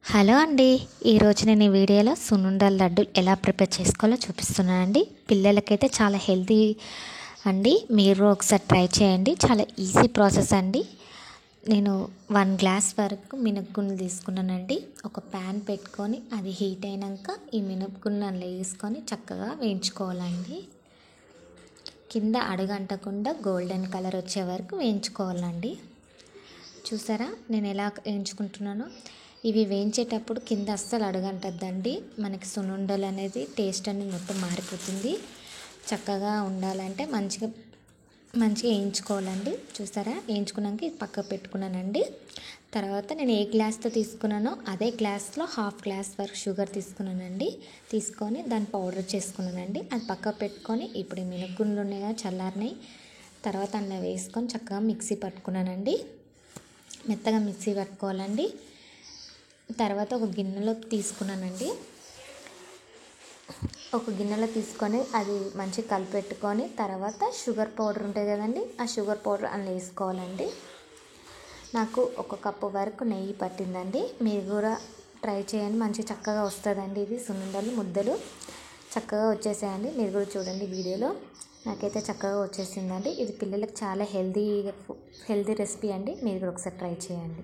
Hello అండి. ఈరోజు నేను ఈ వీడియోలో సున్నుండల లడ్డూలు ఎలా ప్రిపేర్ చేసుకోవాలో చూపిస్తున్నానండి. పిల్లలకైతే చాలా హెల్తీ అండి. మీరు ఒకసారి ట్రై చేయండి. చాలా ఈజీ ప్రాసెస్ అండి. నేను 1 గ్లాస్ వరకు మినపగుండ్లు తీసుకున్నానండి. ఒక ప్యాన్ పెట్టుకొని అది హీట్ అయినాక ఈ మినపగుండ్లు అందులో వేసుకొని చక్కగా వేయించుకోవాలండి. కింద అడుగంటకుండా గోల్డెన్ కలర్ వచ్చే వరకు వేయించుకోవాలండి. చూసారా నేను ఎలా వేయించుకుంటున్నానో. ఇవి వేయించేటప్పుడు కింద అస్సలు అడుగంటద్దండి. మనకి సున్నుండలు అనేది టేస్ట్ అనేది మొత్తం మారిపోతుంది. చక్కగా ఉండాలంటే మంచిగా వేయించుకోవాలండి. చూసారా వేయించుకున్నాక ఇది పక్కకు పెట్టుకున్నానండి. తర్వాత నేను ఏ గ్లాస్తో తీసుకున్నానో అదే గ్లాస్లో 1/2 గ్లాస్ వరకు షుగర్ తీసుకున్నానండి. తీసుకొని దాన్ని పౌడర్ చేసుకున్నానండి. అది పక్కకు పెట్టుకొని ఇప్పుడు ఈ మినపగుండ్లు ఉన్నాయి కదా చల్లారినాయి. తర్వాత అందులో వేసుకొని చక్కగా మిక్సీ పట్టుకున్నానండి. మెత్తగా మిక్సీ పట్టుకోవాలండి. తర్వాత ఒక గిన్నెలో తీసుకున్నానండి. ఒక గిన్నెలో తీసుకొని అది మంచిగా కలిపెట్టుకొని తర్వాత షుగర్ పౌడర్ ఉంటుంది కదండి, ఆ షుగర్ పౌడర్ అందులో వేసుకోవాలండి. నాకు 1 కప్పు వరకు నెయ్యి పట్టిందండి. మీరు కూడా ట్రై చేయండి. మంచిగా చక్కగా వస్తుందండి. ఇది సున్నుండలు ముద్దలు చక్కగా వచ్చేసాయండి. మీరు కూడా చూడండి వీడియోలో. నాకైతే చక్కగా వచ్చేసిందండి. ఇది పిల్లలకు చాలా హెల్తీ రెసిపీ అండి. మీరు కూడా ఒకసారి ట్రై చేయండి.